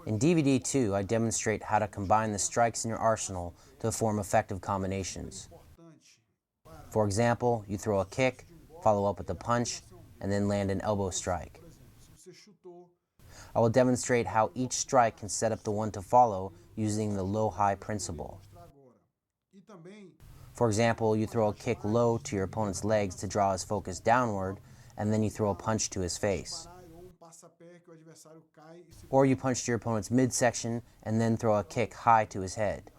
In DVD 2, I demonstrate how to combine the strikes in your arsenal to form effective combinations. For example, you throw a kick, follow up with a punch, and then land an elbow strike. I will demonstrate how each strike can set up the one to follow using the low-high principle. For example, you throw a kick low to your opponent's legs to draw his focus downward, and then you throw a punch to his face. Or you punch to your opponent's midsection and then throw a kick high to his head.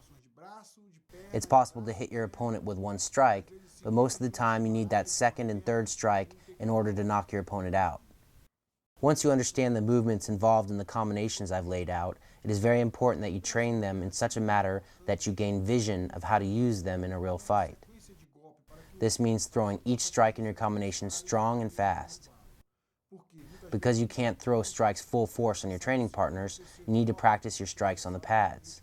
It's possible to hit your opponent with one strike, but most of the time you need that second and third strike in order to knock your opponent out. Once you understand the movements involved in the combinations I've laid out, it is very important that you train them in such a manner that you gain vision of how to use them in a real fight. This means throwing each strike in your combination strong and fast. Because you can't throw strikes full force on your training partners, you need to practice your strikes on the pads.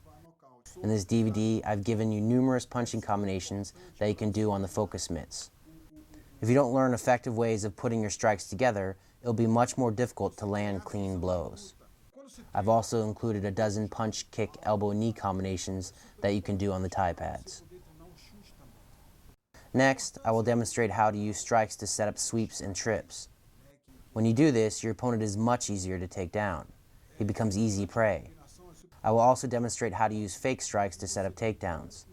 In this DVD, I've given you numerous punching combinations that you can do on the focus mitts. If you don't learn effective ways of putting your strikes together, it'll be much more difficult to land clean blows. I've also included a dozen punch, kick, elbow, knee combinations that you can do on the Thai pads. Next, I will demonstrate how to use strikes to set up sweeps and trips. When you do this, your opponent is much easier to take down. He becomes easy prey. I will also demonstrate how to use fake strikes to set up takedowns.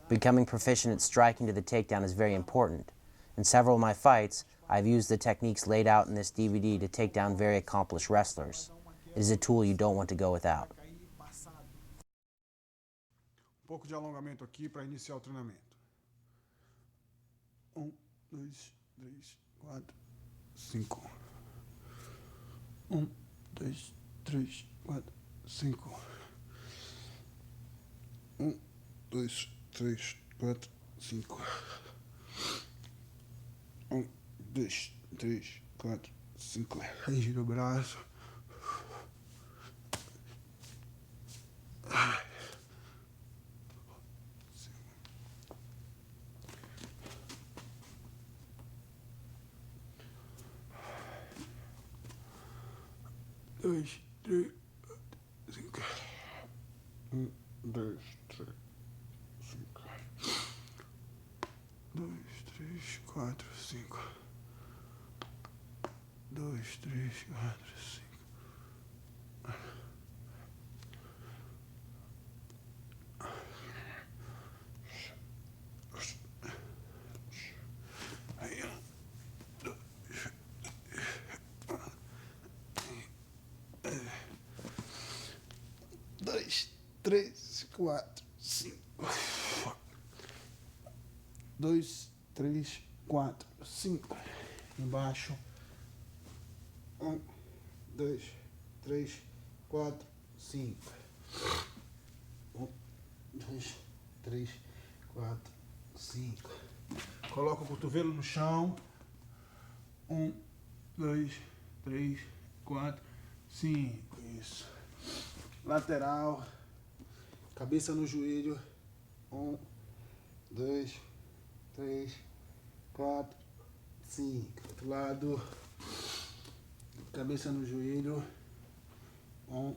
Becoming proficient at striking to the takedown is very important. In several of my fights, I've used the techniques laid out in this DVD to take down very accomplished wrestlers. It is a tool you don't want to go without. Pouco de alongamento aqui para iniciar o treinamento. 1, 2, 3, 4, 5. 1, 2, 3, 4, 5. 1, 2, 3, 4, 5. 1, 2, 3, 4, 5. Aí gira o braço. Dois, três, cinco. 1, 2, 3, 5. 2, 3, 4, 5. 2, 3, 4, 5. Aí, 2, 3, 4, 5. 2, 3, 4, 5. Embaixo. 1, 2, 3, 4, 5. 1, 2, 3, 4, 5. Coloca o cotovelo no chão. 1, 2, 3, 4, 5. Isso. Lateral. Cabeça no joelho. 1, 2, 3, 4, 5. Outro lado. Cabeça no joelho. 1,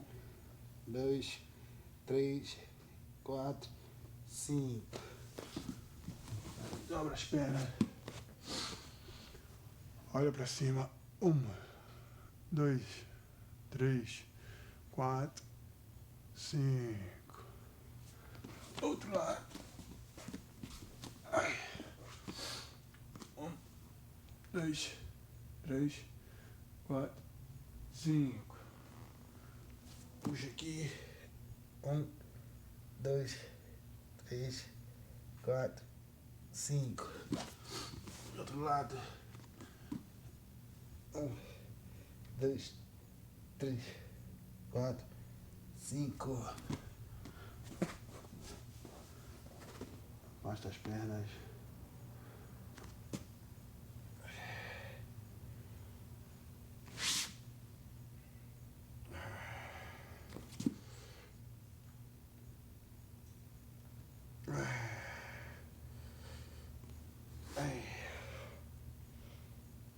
2, 3, 4, 5. Dobra as pernas. Olha pra cima. 1, 2, 3, 4, 5. Outro lado. 1, 2, 3, 4, 5. Puxa aqui. 1, 2, 3, 4, 5. Do outro lado. 1, 2, 3, 4, 5. Afasta as pernas.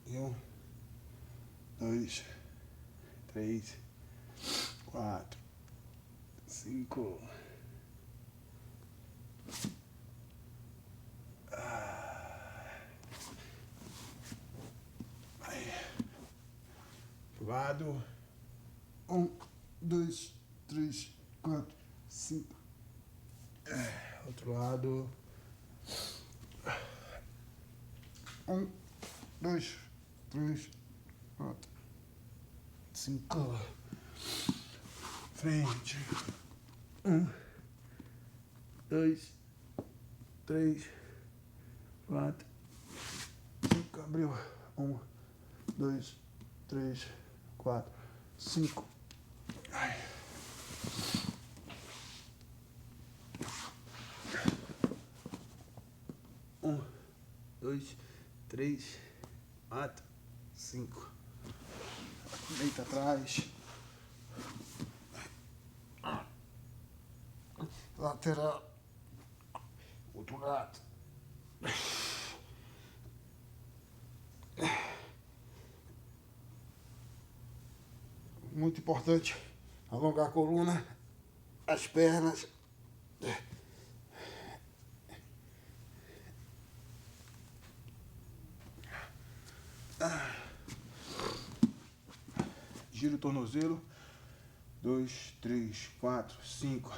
E 1, 2, 3, 4, 5. Aí. Pro lado. 1, 2, 3, 4, 5. Outro lado. 1, 2, 3, 4, 5. Frente. 1, 2, 3, 4, 5. Abriu. 1, 2, 3, 4, 5. 1, 2, 3, 4, 5. Deita atrás. Lateral. Outro lado. Muito importante alongar a coluna, as pernas. Gira o tornozelo. 2, 3, 4, 5.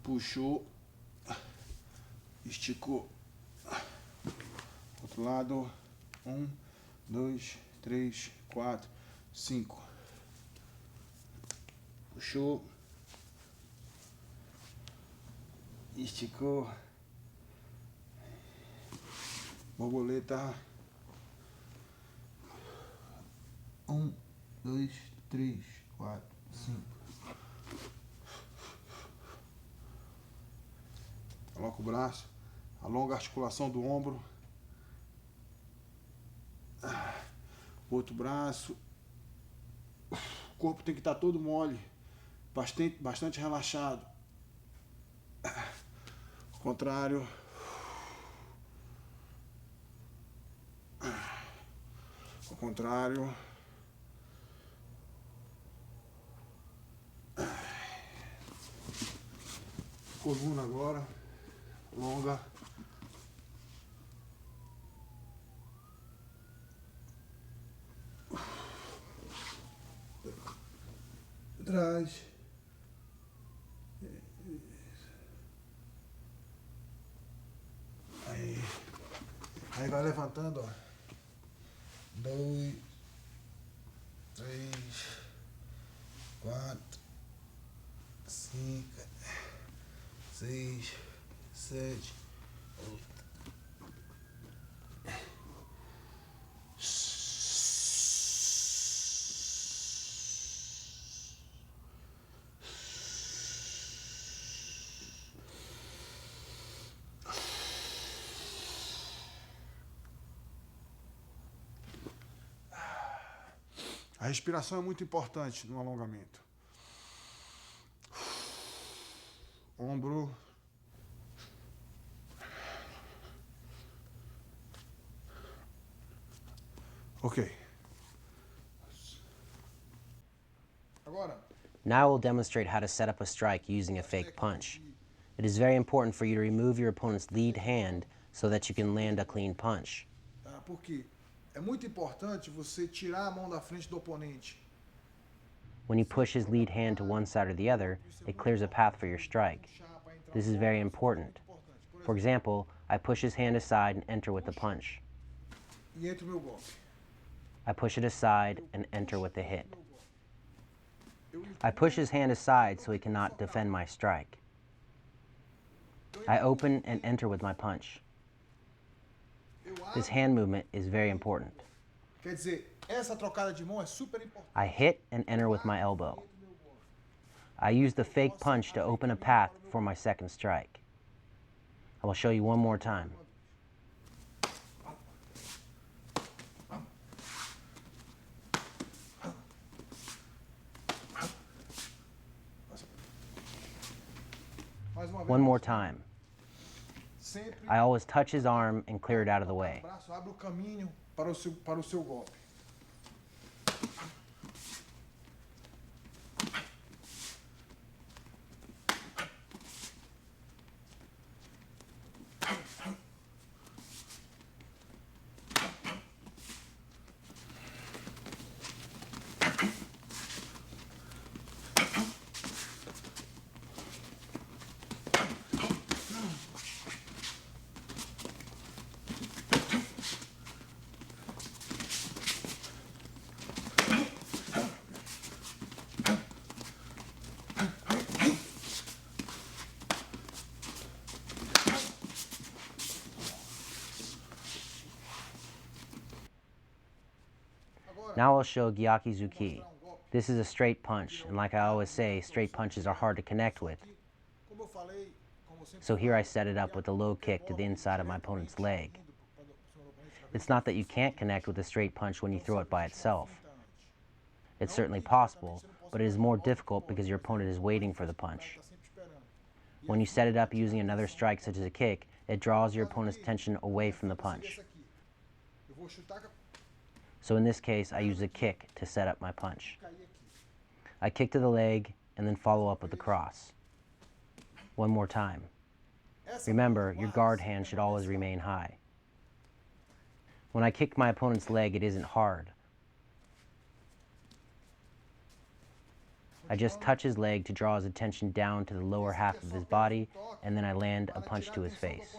Puxou. Esticou. Outro lado. 1, 2, 3, 4, 5. Puxou. Esticou. Borboleta. 1, 2, 3, 4, 5. Coloca o braço. Alonga a articulação do ombro. Outro braço. O corpo tem que estar todo mole. Bastante relaxado. Ao contrário. Ao contrário. Coluna agora. Longa. Atrás. Aí vai levantando, ó. 2, 3, 4, 5, 6, 7, 8. A respiração é muito importante no alongamento. Ombro. Ok. Agora. Now I will demonstrate how to set up a strike using a fake punch. It is very important for you to remove your opponent's lead hand so that you can land a clean punch. Porque é muito importante você tirar a mão da frente do oponente. When you push his lead hand to one side or the other, it clears a path for your strike. This is very important. For example, I push his hand aside and enter with the punch. E entra o meu golpe. I push it aside and enter with the hit. I push his hand aside so he cannot defend my strike. I open and enter with my punch. This hand movement is very important. Quer dizer, essa trocada de mão é super importante. I hit and enter with my elbow. I use the fake punch to open a path for my second strike. I will show you one more time. One more time. I always touch his arm and clear it out of the way. Abre o caminho para o seu golpe. Now I'll show Gyakizuki. This is a straight punch, and like I always say, straight punches are hard to connect with. So here I set it up with a low kick to the inside of my opponent's leg. It's not that you can't connect with a straight punch when you throw it by itself. It's certainly possible, but it is more difficult because your opponent is waiting for the punch. When you set it up using another strike such as a kick, it draws your opponent's attention away from the punch. So in this case, I use a kick to set up my punch. I kick to the leg and then follow up with the cross. One more time. Remember, your guard hand should always remain high. When I kick my opponent's leg, it isn't hard. I just touch his leg to draw his attention down to the lower half of his body, and then I land a punch to his face.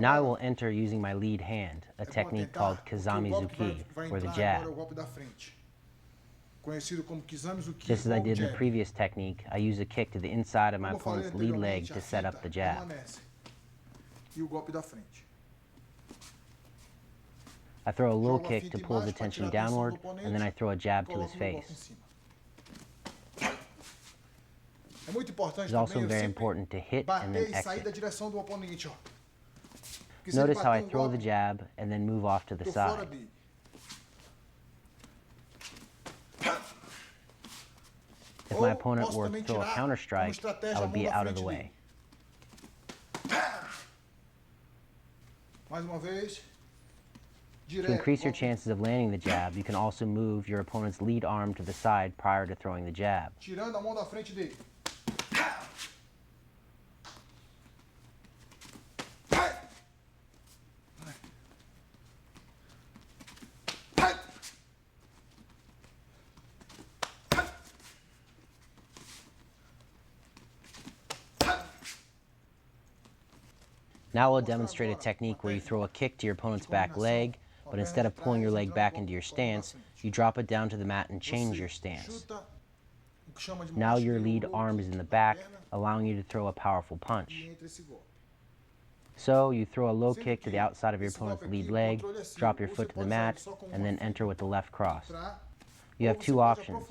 Now I will enter using my lead hand, a technique called Kizamizuki, or the jab. Just as I did in the previous technique, I use a kick to the inside of my opponent's lead leg to set up the jab. I throw a low kick to pull his attention downward, and then I throw a jab to his face. It's also very important to hit and then exit. Notice how I throw the jab and then move off to the side. If my opponent were to throw a counter strike, I would be out of the way. To increase your chances of landing the jab, you can also move your opponent's lead arm to the side prior to throwing the jab. Now we'll demonstrate a technique where you throw a kick to your opponent's back leg, but instead of pulling your leg back into your stance, you drop it down to the mat and change your stance. Now your lead arm is in the back, allowing you to throw a powerful punch. So you throw a low kick to the outside of your opponent's lead leg, drop your foot to the mat, and then enter with the left cross. You have two options.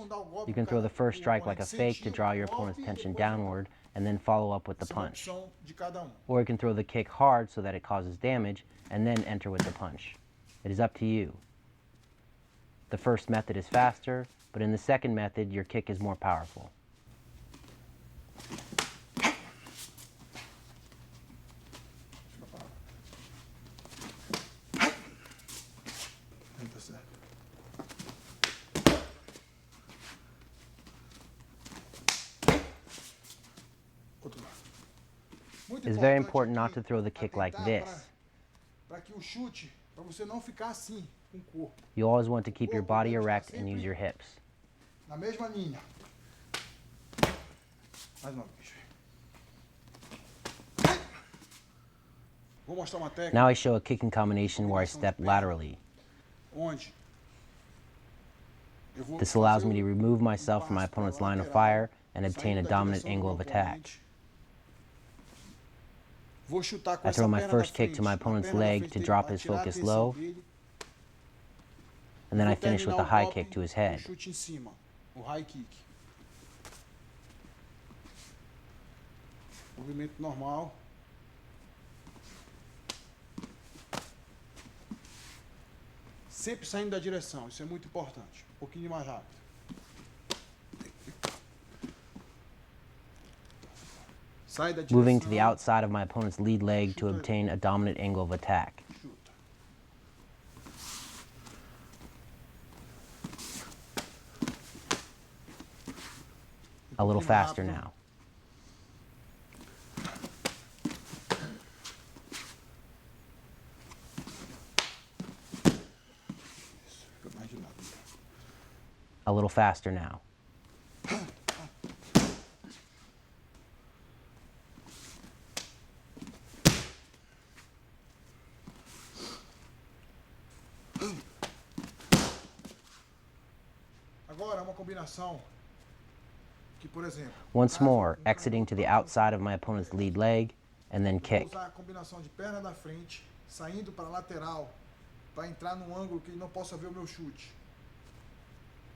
You can throw the first strike like a fake to draw your opponent's attention downward, and then follow up with the punch. Or you can throw the kick hard so that it causes damage, and then enter with the punch. It is up to you. The first method is faster, but in the second method, your kick is more powerful. It's very important not to throw the kick like this. You always want to keep your body erect and use your hips. Now I show a kicking combination where I step laterally. This allows me to remove myself from my opponent's line of fire and obtain a dominant angle of attack. I throw my first kick to my opponent's leg to drop his focus low, and then I finish with a high kick to his head. Movimento normal. Sempre saindo da direção, isso é muito importante. Um pouquinho mais rápido. Moving to the outside of my opponent's lead leg to obtain a dominant angle of attack. A little faster now. A little faster now. Agora, uma combinação que, por exemplo, Once more, exiting to the outside of my opponent's lead leg, and then vou kick. usar a combinação de perna na frente, saindo para a lateral, para entrar num ângulo que ele não possa ver o meu chute.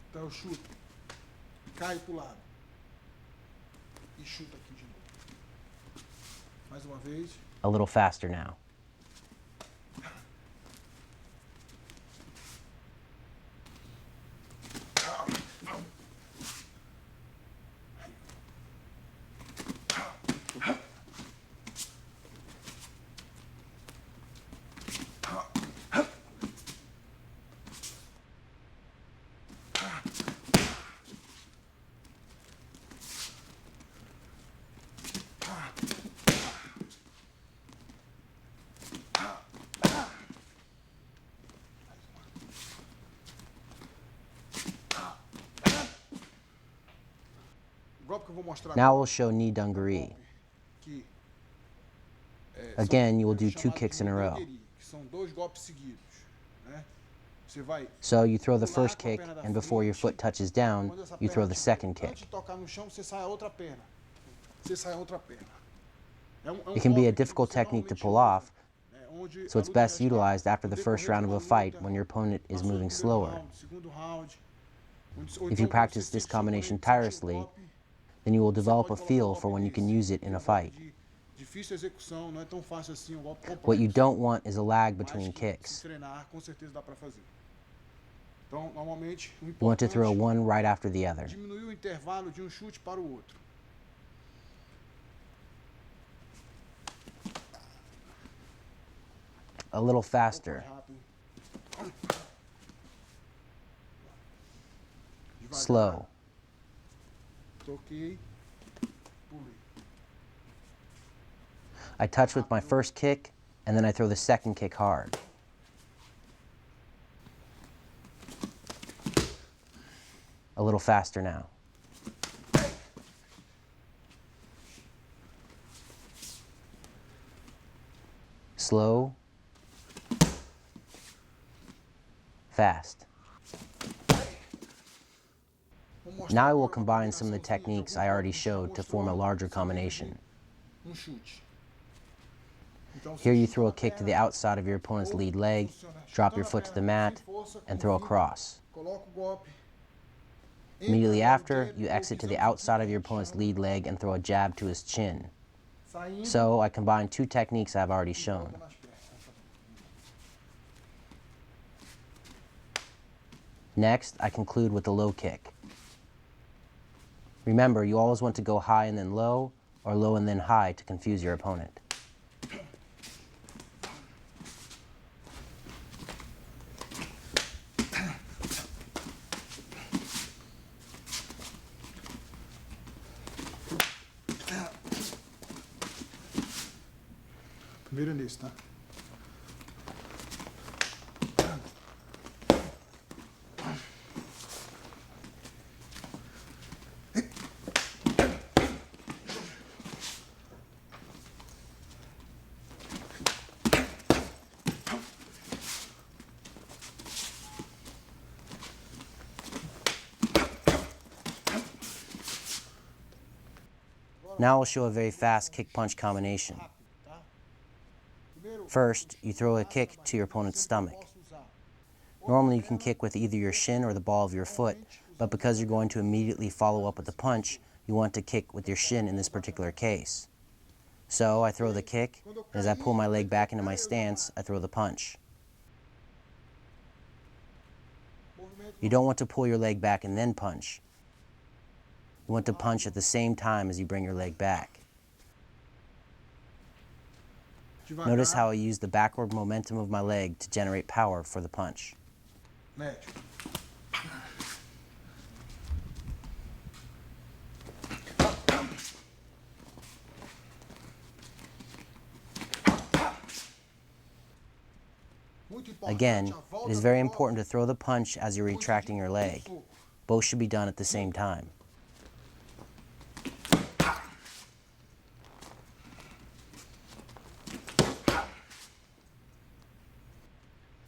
Então eu chuto, caio para o lado e chuto aqui de novo. Mais uma vez. A little faster now. Now we'll show knee dungaree. Again, you will do 2 kicks in a row. So you throw the first kick, and before your foot touches down, you throw the second kick. It can be a difficult technique to pull off, so it's best utilized after the first round of a fight when your opponent is moving slower. If you practice this combination tirelessly, then you will develop a feel for when you can use it in a fight. What you don't want is a lag between kicks. You want to throw one right after the other. A little faster. Slow. I touch with my first kick, and then I throw the second kick hard. A little faster now. Slow. Fast. Now I will combine some of the techniques I already showed to form a larger combination. Here you throw a kick to the outside of your opponent's lead leg, drop your foot to the mat, and throw a cross. Immediately after, you exit to the outside of your opponent's lead leg and throw a jab to his chin. So I combine 2 techniques I've already shown. Next, I conclude with the low kick. Remember, you always want to go high and then low, or low and then high to confuse your opponent. Primeiro nisso, tá? Now I'll show a very fast kick-punch combination. First, you throw a kick to your opponent's stomach. Normally you can kick with either your shin or the ball of your foot, but because you're going to immediately follow up with a punch, you want to kick with your shin in this particular case. So I throw the kick, and as I pull my leg back into my stance, I throw the punch. You don't want to pull your leg back and then punch. You want to punch at the same time as you bring your leg back. Notice how I use the backward momentum of my leg to generate power for the punch. Again, it is very important to throw the punch as you're retracting your leg. Both should be done at the same time.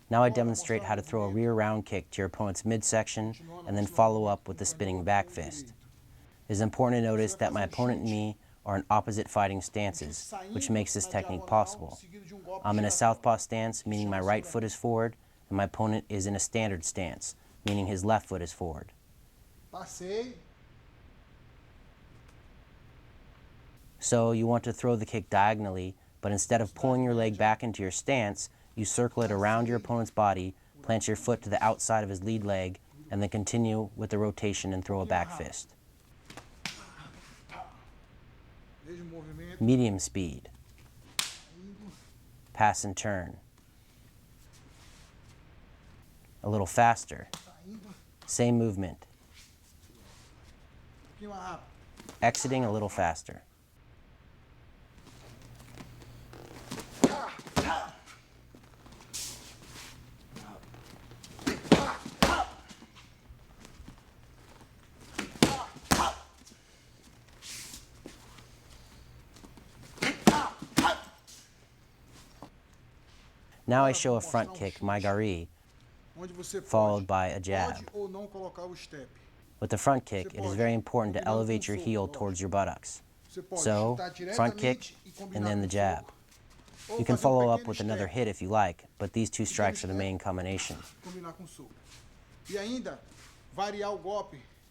Now I demonstrate how to throw a rear round kick to your opponent's midsection and then follow up with the spinning back fist. It is important to notice that my opponent and me are in opposite fighting stances, which makes this technique possible. I'm in a southpaw stance, meaning my right foot is forward, and my opponent is in a standard stance, meaning his left foot is forward. So you want to throw the kick diagonally, but instead of pulling your leg back into your stance, you circle it around your opponent's body, plant your foot to the outside of his lead leg, and then continue with the rotation and throw a back fist. Medium speed. Pass and turn. A little faster. Same movement. Exiting a little faster. Now I show a front kick, maigari, followed by a jab. With the front kick, it is very important to elevate your heel towards your buttocks. So, front kick, and then the jab. You can follow up with another hit if you like, but these two strikes are the main combination.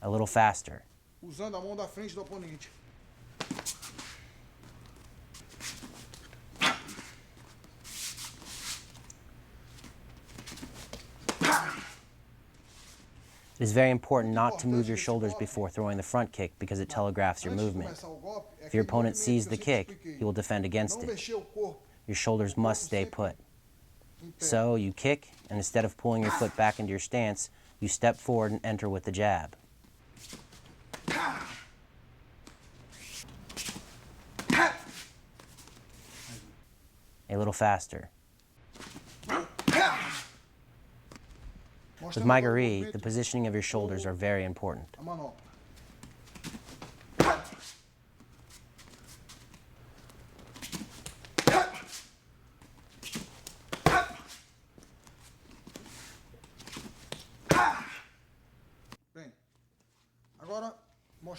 A little faster. It is very important not to move your shoulders before throwing the front kick because it telegraphs your movement. If your opponent sees the kick, he will defend against it. Your shoulders must stay put. So you kick, and instead of pulling your foot back into your stance, you step forward and enter with the jab. A little faster. With maigari, the positioning of your shoulders are very important.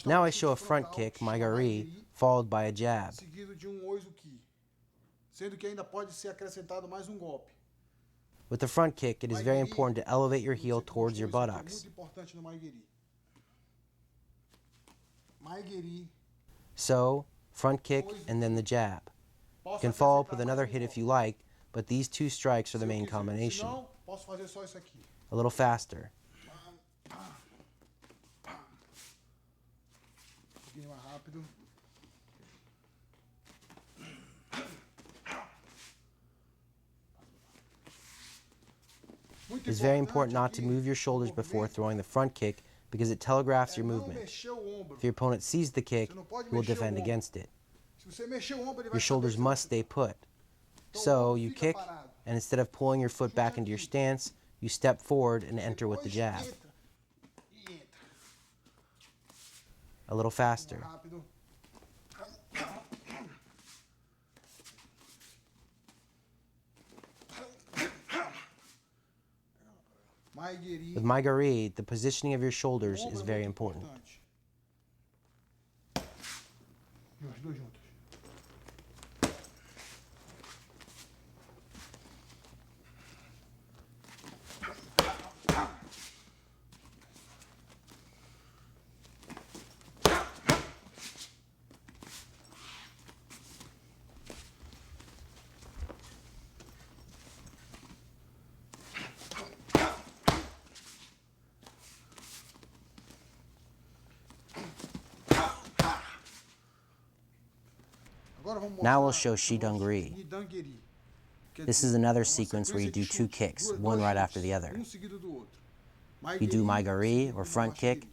Now I show a front kick, maigari, followed by a jab. With the front kick, it is very important to elevate your heel towards your buttocks. So, front kick and then the jab. You can follow up with another hit if you like, but these two strikes are the main combination. A little faster. It is very important not to move your shoulders before throwing the front kick because it telegraphs your movement. If your opponent sees the kick, he will defend against it. Your shoulders must stay put. So you kick, and instead of pulling your foot back into your stance, you step forward and enter with the jab. A little faster. With maigari, the positioning of your shoulders is very important. Now we'll show shidanguri. This is another sequence where you do two kicks, one right after the other. You do maigari, or front kick,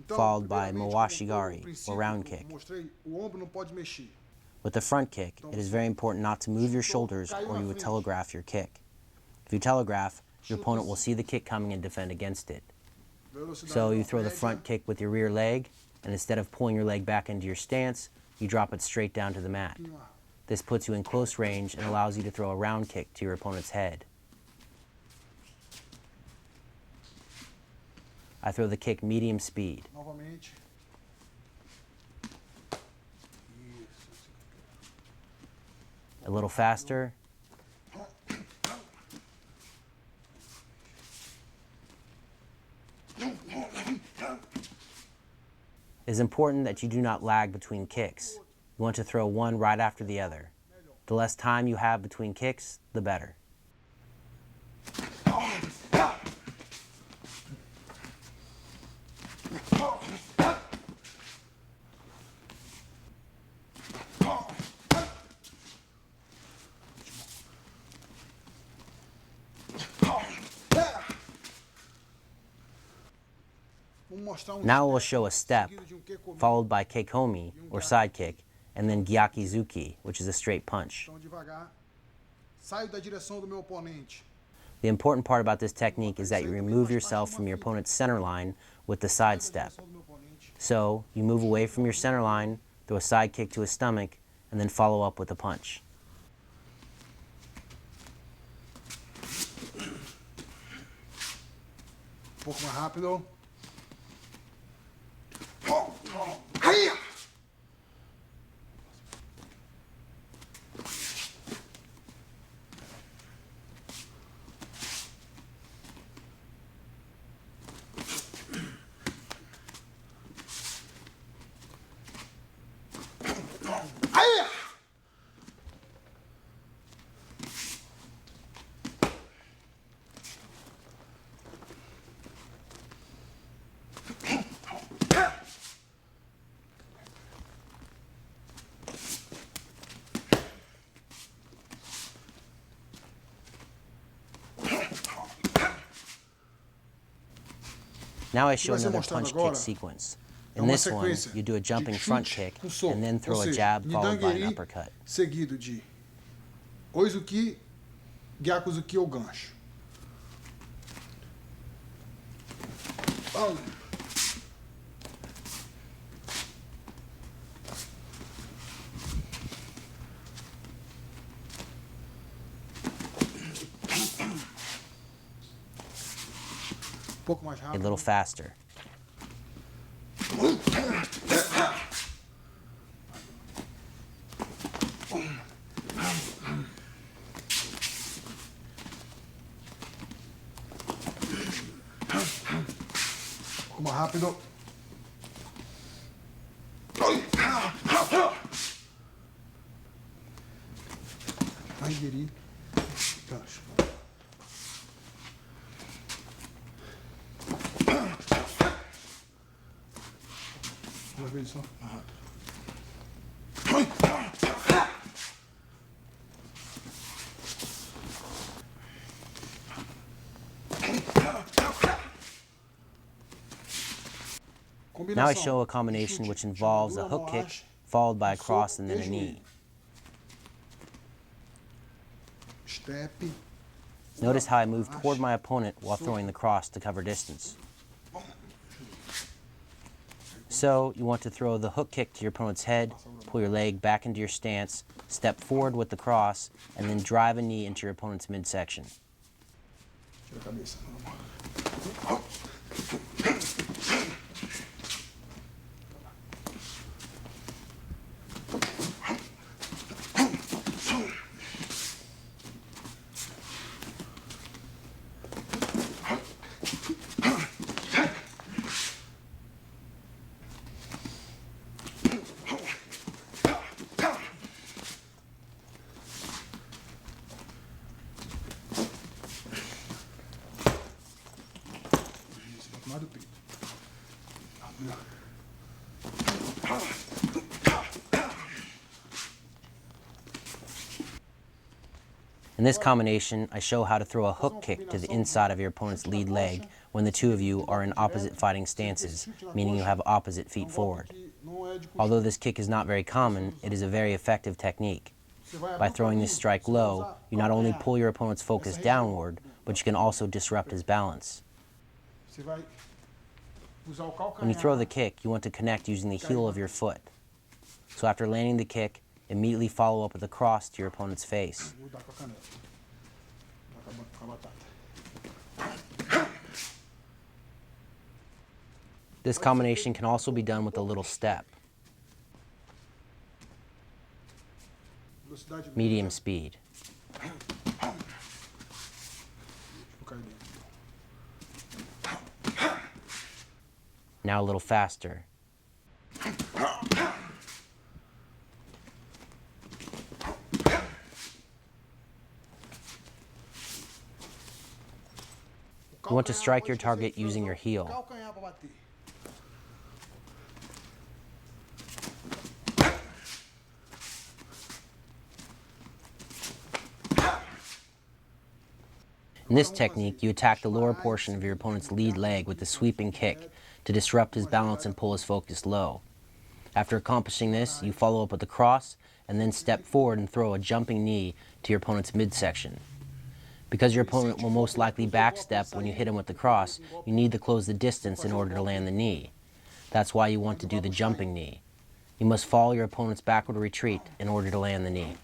followed by mawashigari, or round kick. With the front kick, it is very important not to move your shoulders or you will telegraph your kick. If you telegraph, your opponent will see the kick coming and defend against it. So you throw the front kick with your rear leg, and instead of pulling your leg back into your stance, you drop it straight down to the mat. This puts you in close range and allows you to throw a round kick to your opponent's head. I throw the kick medium speed. Novamente. A little faster. It is important that you do not lag between kicks. You want to throw one right after the other. The less time you have between kicks, the better. Now we'll show a step, followed by keikomi, or side kick, and then gyakizuki, which is a straight punch. The important part about this technique is that you remove yourself from your opponent's center line with the side step. So, you move away from your center line, throw a side kick to his stomach, and then follow up with a punch. Pouco mais rápido. Now I show another punch kick sequence. In this one, you do a jumping front kick and then throw a jab followed by an uppercut. Seguido de oizuki, gyakuzuki ou gancho. Pouco mais rápido. A little faster. Pouco mais rápido. Taigiri, gancho. Uma vez só. Now I show a combination which involves a hook kick followed by a cross and then a knee. Step. Notice how I move toward my opponent while throwing the cross to cover distance. So, you want to throw the hook kick to your opponent's head, pull your leg back into your stance, step forward with the cross, and then drive a knee into your opponent's midsection. Mais do peito. In this combination, I show how to throw a hook kick to the inside of your opponent's lead leg when the two of you are in opposite fighting stances, meaning you have opposite feet forward. Although this kick is not very common, it is a very effective technique. By throwing this strike low, you not only pull your opponent's focus downward, but you can also disrupt his balance. Você vai usar o When you throw calcanhar. the kick, you want to connect using the heel of your foot. So after landing the kick, immediately follow up with a cross to your opponent's face. Vou dar com a canela. Dá com a batata. This combination can also be done with a little step, Velocidade medium média. speed. Vou cair dentro. Now a little faster. You want to strike your target using your heel. Calcanhar para bater. In this technique, you attack the lower portion of your opponent's lead leg with a sweeping kick to disrupt his balance and pull his focus low. After accomplishing this, you follow up with a cross and then step forward and throw a jumping knee to your opponent's midsection. Because your opponent will most likely backstep when you hit him with the cross, you need to close the distance in order to land the knee. That's why you want to do the jumping knee. You must follow your opponent's backward retreat in order to land the knee.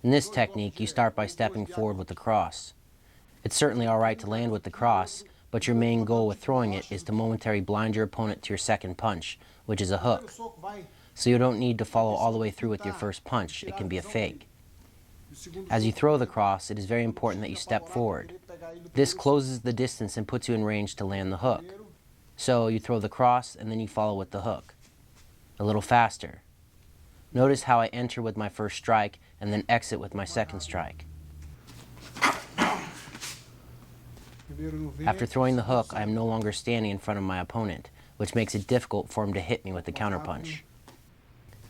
In this technique, you start by stepping forward with the cross. It's certainly alright to land with the cross, but your main goal with throwing it is to momentarily blind your opponent to your second punch, which is a hook. So you don't need to follow all the way through with your first punch, it can be a fake. As you throw the cross, it is very important that you step forward. This closes the distance and puts you in range to land the hook. So you throw the cross and then you follow with the hook. A little faster. Notice how I enter with my first strike and then exit with my second strike. After throwing the hook, I am no longer standing in front of my opponent, which makes it difficult for him to hit me with the counterpunch.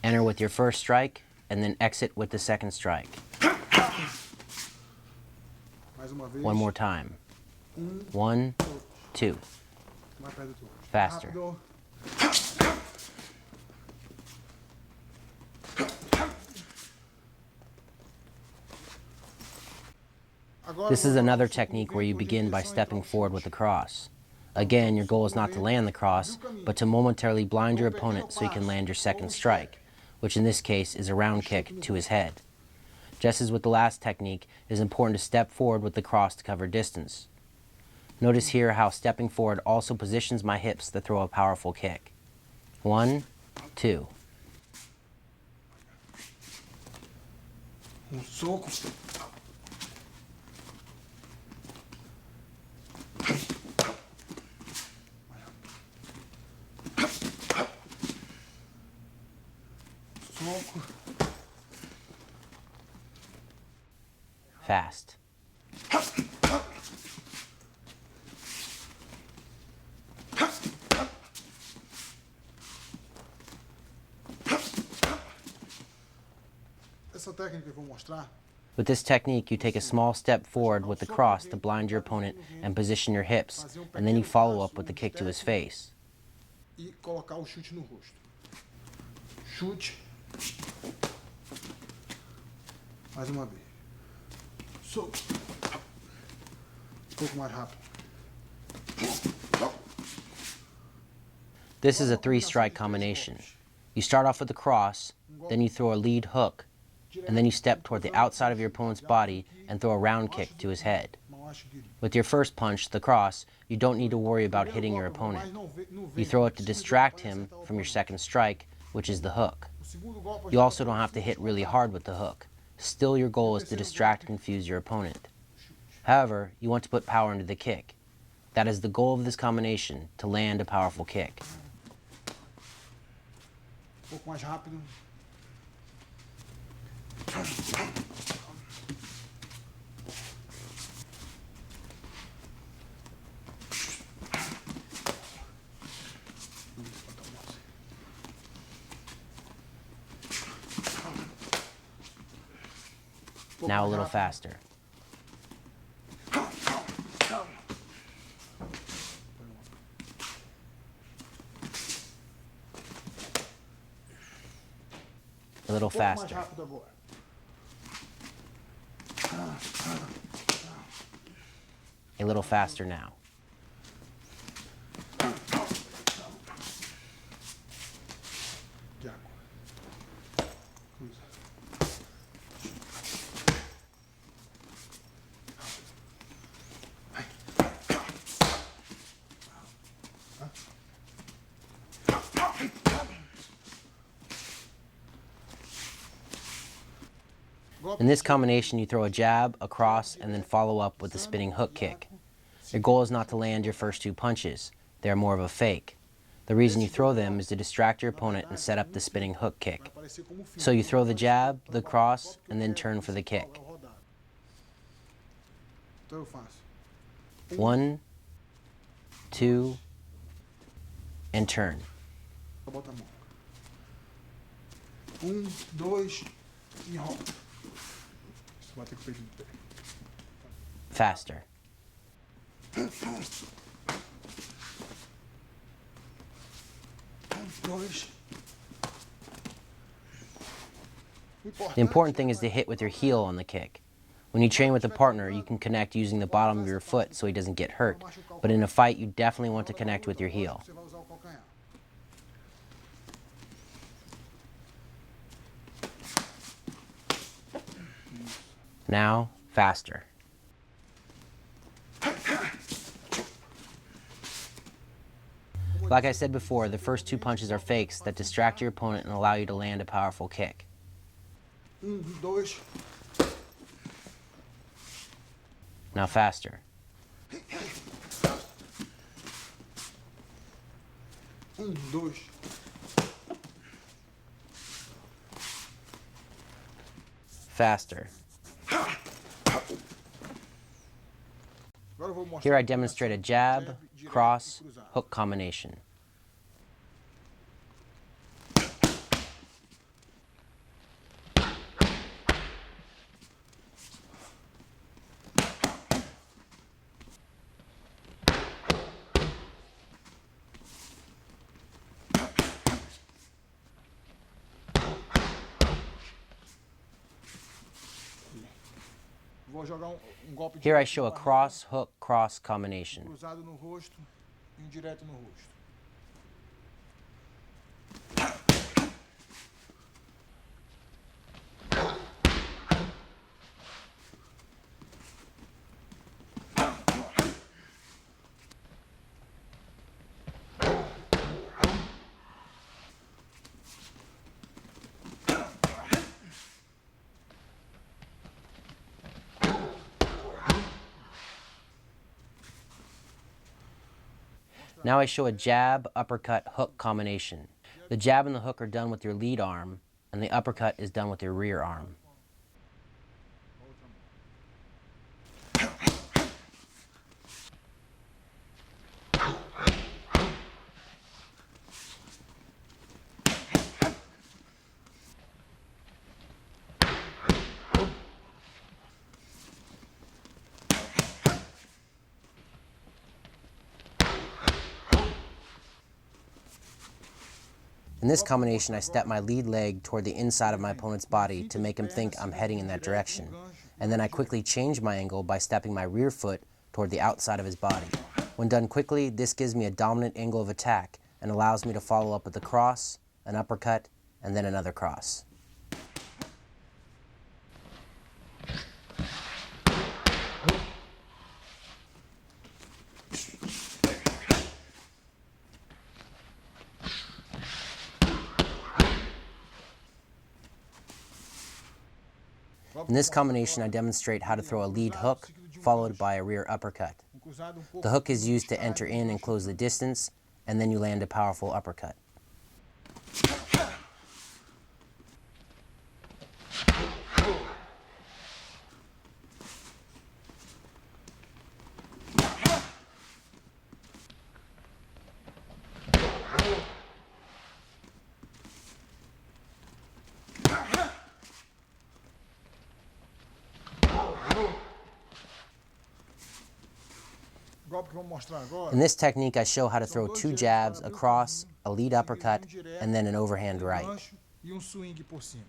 Enter with your first strike and then exit with the second strike. One more time. 1, 2. Faster. This is another technique where you begin by stepping forward with the cross. Again, your goal is not to land the cross, but to momentarily blind your opponent so you can land your second strike, which in this case is a round kick to his head. Just as with the last technique, it is important to step forward with the cross to cover distance. Notice here how stepping forward also positions my hips to throw a powerful kick. 1, 2. Soco. Fast. Essa técnica que eu vou mostrar. With this technique, you take a small step forward with the cross to blind your opponent and position your hips, and then you follow up with the kick to his face. E colocar o chute no rosto. Chute. Mais uma vez. Soco. Um pouco mais rápido. This is a 3-strike combination. You start off with the cross, then you throw a lead hook, and then you step toward the outside of your opponent's body and throw a round kick to his head. With your first punch, the cross, you don't need to worry about hitting your opponent. You throw it to distract him from your second strike, which is the hook. You also don't have to hit really hard with the hook. Still, your goal is to distract and confuse your opponent. However, you want to put power into the kick. That is the goal of this combination, to land a powerful kick. Pouco mais rápido. Now a little faster. little pouco mais faster. rápido agora. A little faster now. De água. Cruza. Vai. In this combination, you throw a jab, a cross, and then follow up with the spinning hook kick. Your goal is not to land your first two punches. They are more of a fake. The reason you throw them is to distract your opponent and set up the spinning hook kick. So you throw the jab, the cross, and then turn for the kick. 1, 2, and turn. Bota a mão. 1, 2, enrola. Bate com o peito do pé. Faster. 1, 2. The important thing is to hit with your heel on the kick. When you train with a partner, you can connect using the bottom of your foot so he doesn't get hurt. But in a fight, you definitely want to connect with your heel. Now, faster. Like I said before, the first two punches are fakes that distract your opponent and allow you to land a powerful kick. 1, 2. Now faster. 1, 2. Faster. Here I demonstrate a jab, cross, hook combination. Here I show a cross, hook, cross combination. Cruzado no rosto, indireto no rosto. Now I show a jab, uppercut, hook combination. The jab and the hook are done with your lead arm, and the uppercut is done with your rear arm. In this combination, I step my lead leg toward the inside of my opponent's body to make him think I'm heading in that direction. And then I quickly change my angle by stepping my rear foot toward the outside of his body. When done quickly, this gives me a dominant angle of attack and allows me to follow up with a cross, an uppercut, and then another cross. In this combination, I demonstrate how to throw a lead hook followed by a rear uppercut. The hook is used to enter in and close the distance, and then you land a powerful uppercut. In this technique, I show how to throw two jabs, a cross, a lead uppercut, and then an overhand right. E swing por cima.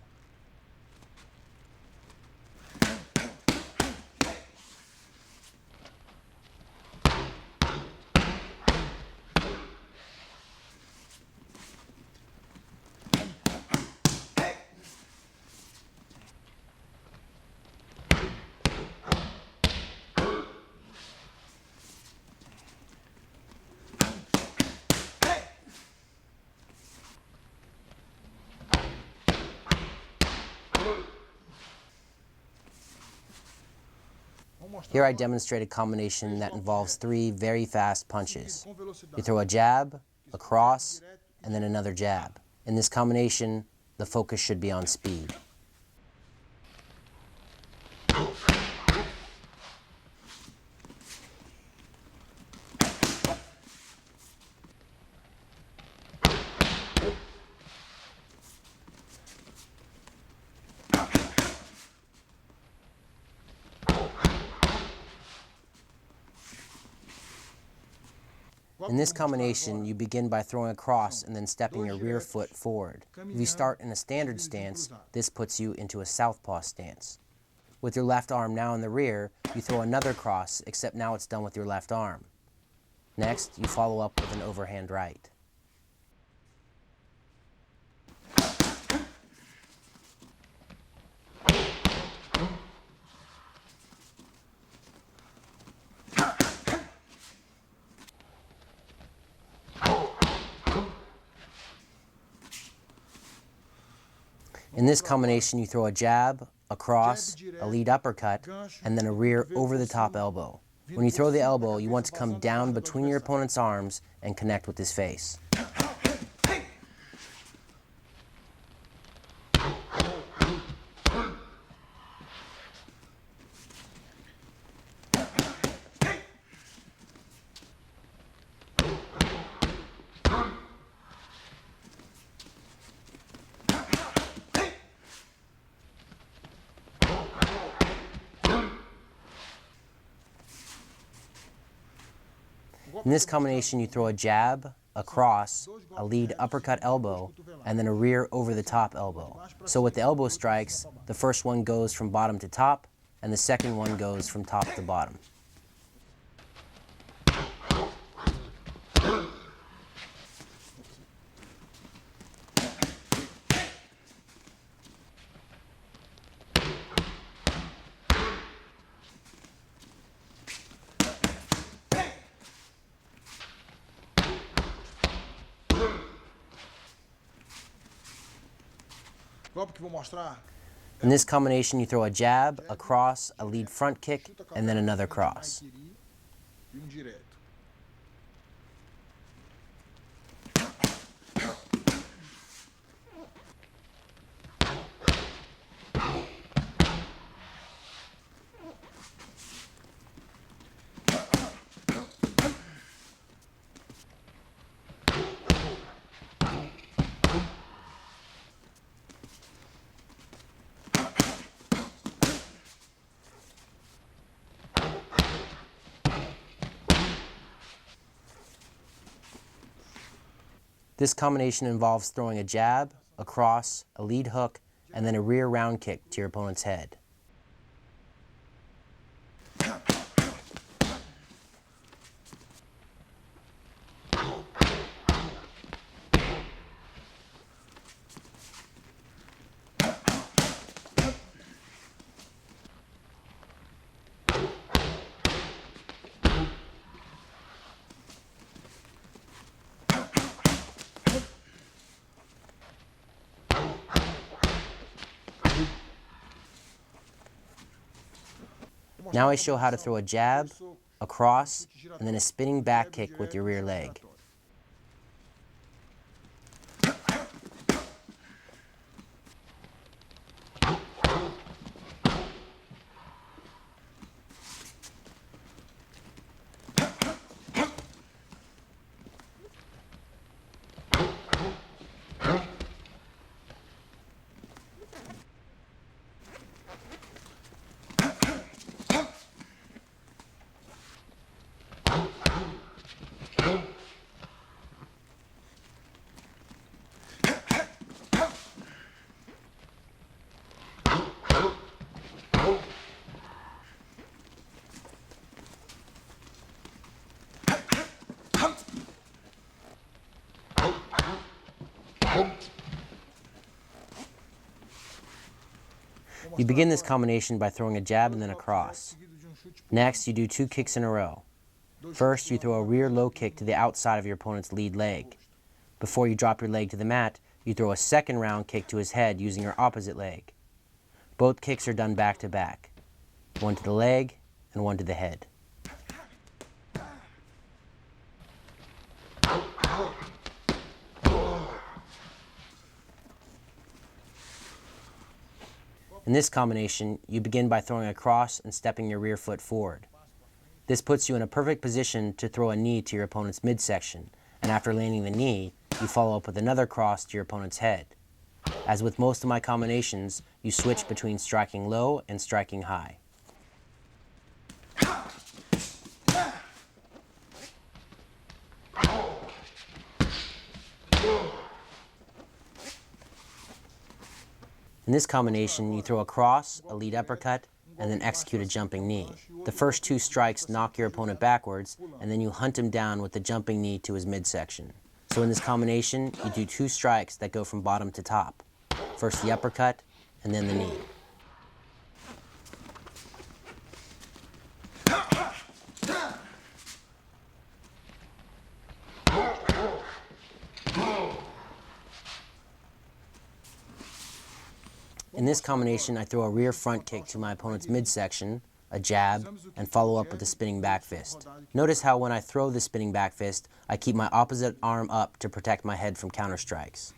Here I demonstrate a combination that involves 3 very fast punches. You throw a jab, a cross, and then another jab. In this combination, the focus should be on speed. In this combination, you begin by throwing a cross and then stepping your rear foot forward. If you start in a standard stance, this puts you into a southpaw stance. With your left arm now in the rear, you throw another cross, except now it's done with your left arm. Next, you follow up with an overhand right. In this combination, you throw a jab, a cross, a lead uppercut, and then a rear over-the-top elbow. When you throw the elbow, you want to come down between your opponent's arms and connect with his face. In this combination, you throw a jab, a cross, a lead uppercut elbow, and then a rear over-the-top elbow. So with the elbow strikes, the first one goes from bottom to top, and the second one goes from top to bottom. In this combination, you throw a jab, a cross, a lead front kick, and then another cross. This combination involves throwing a jab, a cross, a lead hook, and then a rear round kick to your opponent's head. Now I show how to throw a jab, a cross, and then a spinning back kick with your rear leg. You begin this combination by throwing a jab and then a cross. Next, you do 2 kicks in a row. First, you throw a rear low kick to the outside of your opponent's lead leg. Before you drop your leg to the mat, you throw a second round kick to his head using your opposite leg. Both kicks are done back to back. One to the leg, and one to the head. In this combination, you begin by throwing across and stepping your rear foot forward. This puts you in a perfect position to throw a knee to your opponent's midsection, and after landing the knee, you follow up with another cross to your opponent's head. As with most of my combinations, you switch between striking low and striking high. In this combination, you throw a cross, a lead uppercut, and then execute a jumping knee. The first two strikes knock your opponent backwards, and then you hunt him down with the jumping knee to his midsection. So in this combination, you do two strikes that go from bottom to top. First the uppercut, and then the knee. In this combination, I throw a rear front kick to my opponent's midsection, a jab, and follow up with a spinning back fist. Notice how when I throw the spinning back fist, I keep my opposite arm up to protect my head from counter strikes.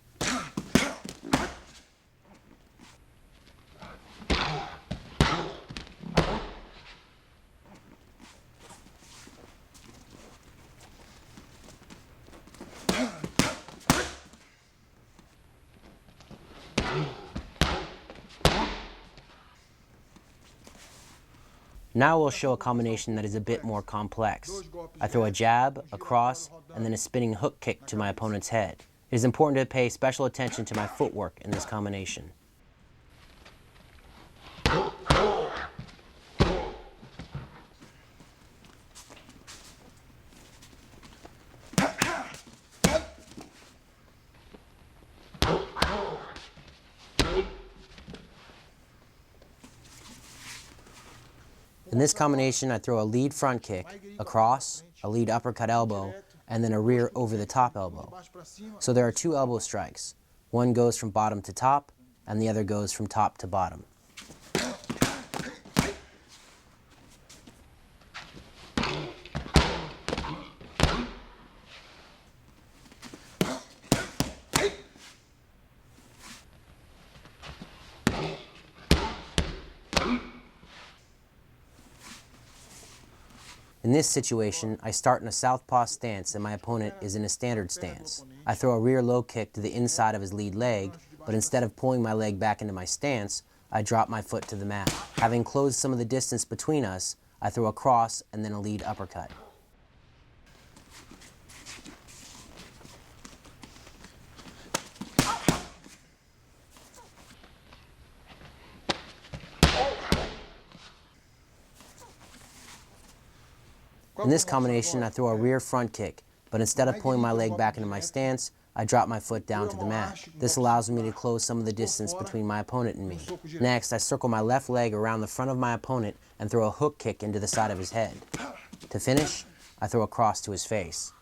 Now we'll show a combination that is a bit more complex. I throw a jab, a cross, and then a spinning hook kick to my opponent's head. It is important to pay special attention to my footwork in this combination. In this combination, I throw a lead front kick, a cross, a lead uppercut elbow, and then a rear over-the-top elbow. So there are two elbow strikes. One goes from bottom to top, and the other goes from top to bottom. In this situation, I start in a southpaw stance and my opponent is in a standard stance. I throw a rear low kick to the inside of his lead leg, but instead of pulling my leg back into my stance, I drop my foot to the mat. Having closed some of the distance between us, I throw a cross and then a lead uppercut. In this combination, I throw a rear front kick, but instead of pulling my leg back into my stance, I drop my foot down to the mat. This allows me to close some of the distance between my opponent and me. Next, I circle my left leg around the front of my opponent and throw a hook kick into the side of his head. To finish, I throw a cross to his face.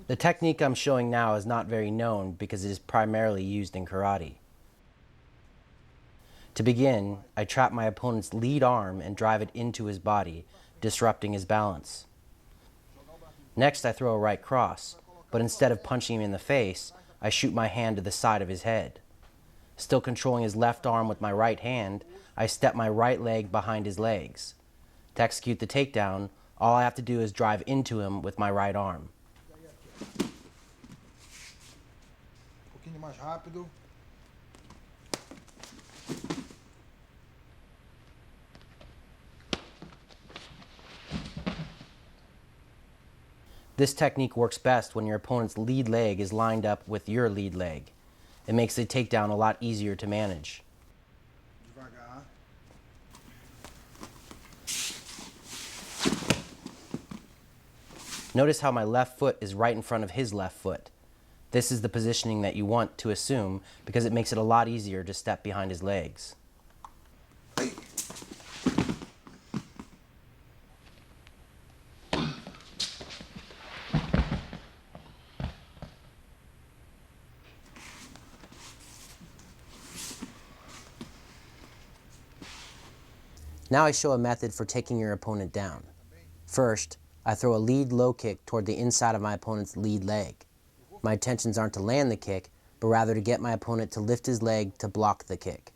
The technique I'm showing now is not very known because it is primarily used in karate. To begin, I trap my opponent's lead arm and drive it into his body, disrupting his balance. Next, I throw a right cross, but instead of punching him in the face, I shoot my hand to the side of his head. Still controlling his left arm with my right hand, I step my right leg behind his legs. To execute the takedown, all I have to do is drive into him with my right arm. pouquinho mais rápido. This technique works best when your opponent's lead leg is lined up with your lead leg. It makes the takedown a lot easier to manage. Devagar. Notice how my left foot is right in front of his left foot. This is the positioning that you want to assume because it makes it a lot easier to step behind his legs. Now I show a method for taking your opponent down. First, I throw a lead low kick toward the inside of my opponent's lead leg. My intentions aren't to land the kick, but rather to get my opponent to lift his leg to block the kick.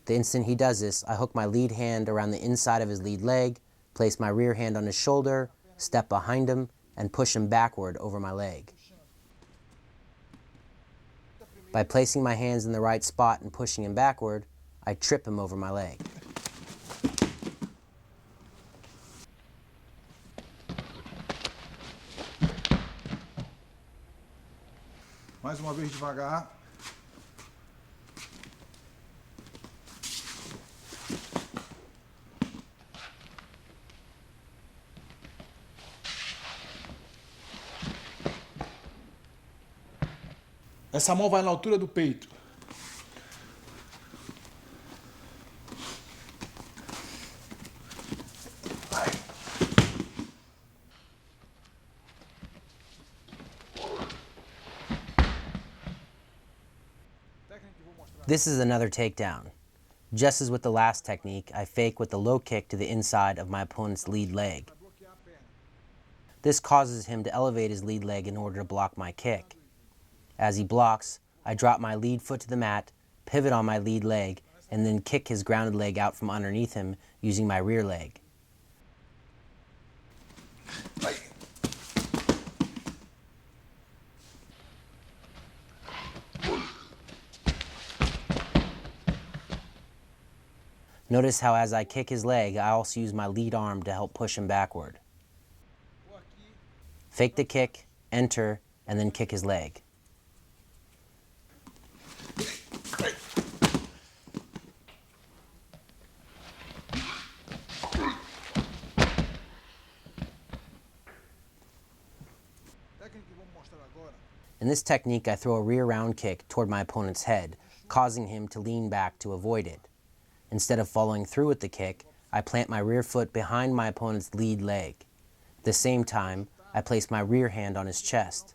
The instant he does this, I hook my lead hand around the inside of his lead leg, place my rear hand on his shoulder, step behind him, and push him backward over my leg. By placing my hands in the right spot and pushing him backward, I trip him over my leg. Mais uma vez devagar. Essa mão vai na altura do peito. This is another takedown. Just as with the last technique, I fake with the low kick to the inside of my opponent's lead leg. This causes him to elevate his lead leg in order to block my kick. As he blocks, I drop my lead foot to the mat, pivot on my lead leg, and then kick his grounded leg out from underneath him using my rear leg. Notice how as I kick his leg, I also use my lead arm to help push him backward. Fake the kick, enter, and then kick his leg. In this technique, I throw a rear round kick toward my opponent's head, causing him to lean back to avoid it. Instead of following through with the kick, I plant my rear foot behind my opponent's lead leg. At the same time, I place my rear hand on his chest.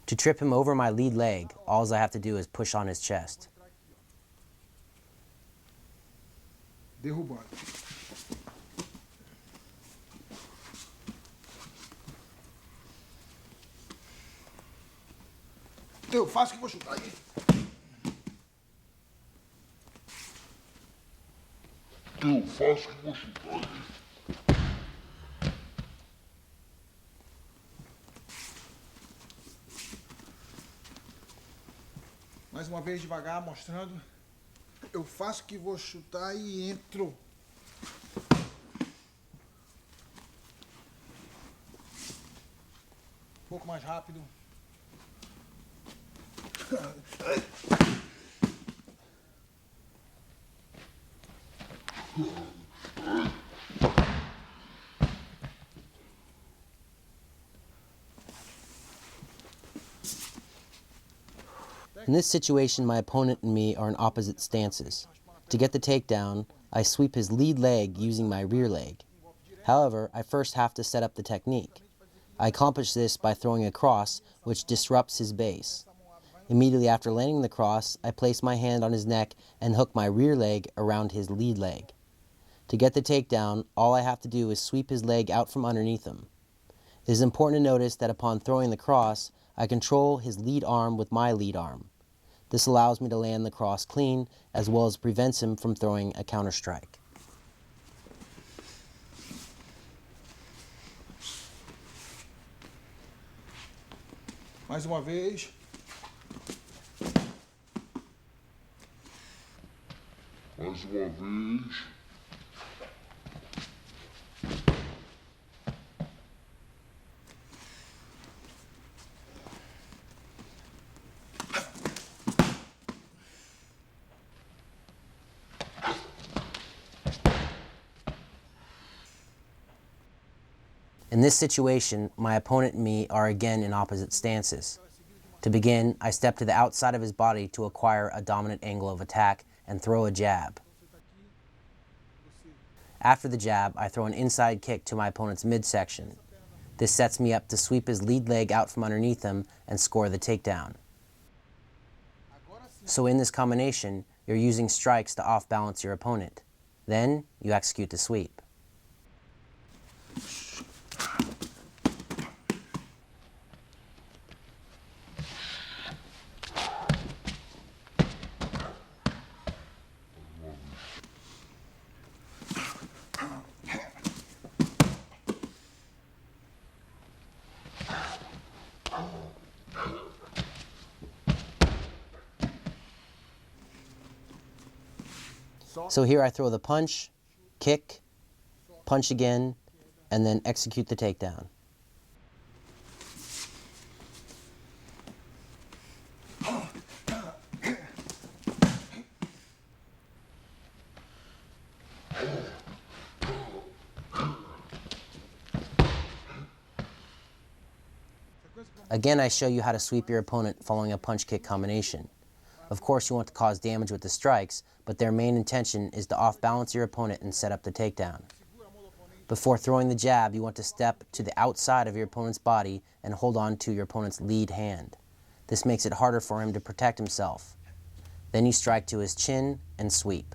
To trip him over my lead leg, all I have to do is push on his chest. Derrubando. Eu faço que vou chutar aí. Eu faço que vou chutar aí. Mais uma vez devagar, mostrando. Eu faço que vou chutar e entro. Um pouco mais rápido. In this situation, my opponent and me are in opposite stances. To get the takedown, I sweep his lead leg using my rear leg. However, I first have to set up the technique. I accomplish this by throwing a cross, which disrupts his base. Immediately after landing the cross, I place my hand on his neck and hook my rear leg around his lead leg. To get the takedown, all I have to do is sweep his leg out from underneath him. It is important to notice that upon throwing the cross, I control his lead arm with my lead arm. This allows me to land the cross clean, as well as prevents him from throwing a counter strike. Mais uma vez. Mais uma vez. In this situation, my opponent and me are again in opposite stances. To begin, I step to the outside of his body to acquire a dominant angle of attack and throw a jab. After the jab, I throw an inside kick to my opponent's midsection. This sets me up to sweep his lead leg out from underneath him and score the takedown. So in this combination, you're using strikes to off-balance your opponent. Then, you execute the sweep. So here I throw the punch, kick, punch again, and then execute the takedown. Again, I show you how to sweep your opponent following a punch-kick combination. Of course, you want to cause damage with the strikes, but their main intention is to off-balance your opponent and set up the takedown. Before throwing the jab, you want to step to the outside of your opponent's body and hold on to your opponent's lead hand. This makes it harder for him to protect himself. Then you strike to his chin and sweep.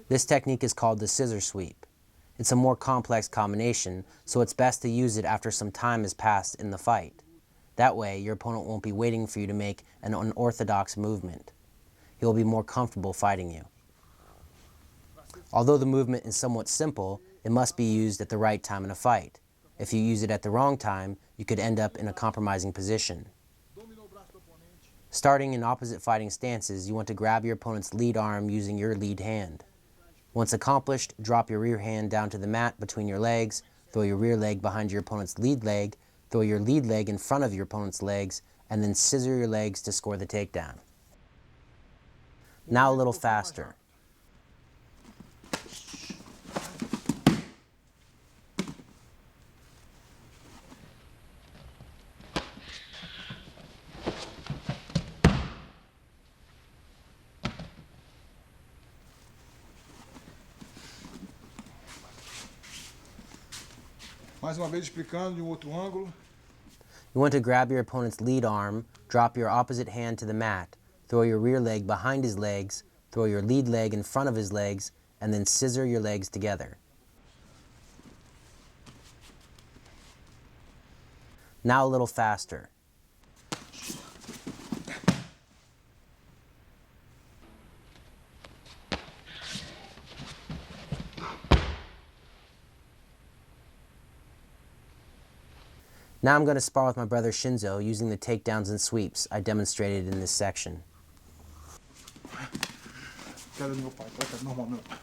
This technique is called the scissor sweep. It's a more complex combination, so it's best to use it after some time has passed in the fight. That way, your opponent won't be waiting for you to make an unorthodox movement. He will be more comfortable fighting you. Although the movement is somewhat simple, it must be used at the right time in a fight. If you use it at the wrong time, you could end up in a compromising position. Starting in opposite fighting stances, you want to grab your opponent's lead arm using your lead hand. Once accomplished, drop your rear hand down to the mat between your legs, throw your rear leg behind your opponent's lead leg, throw your lead leg in front of your opponent's legs, and then scissor your legs to score the takedown. Now a little faster. Mais uma vez explicando de outro ângulo. You want to grab your opponent's lead arm, drop your opposite hand to the mat, throw your rear leg behind his legs, throw your lead leg in front of his legs, and then scissor your legs together. Now a little faster. Now I'm going to spar with my brother Shinzo using the takedowns and sweeps I demonstrated in this section. Queda do meu pai, tá normal, meu pai.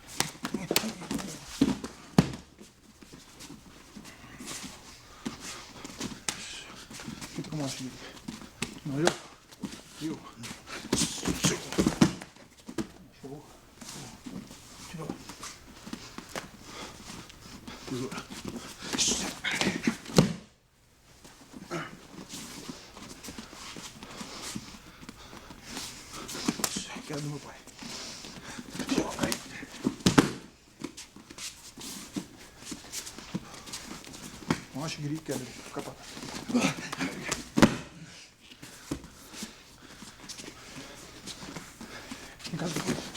Fica como assim. Não, eu. Chegou. Tirou. Tesoura. Queda do meu pai. Nossa, grito, queda. Fica pra trás. Em casa depois.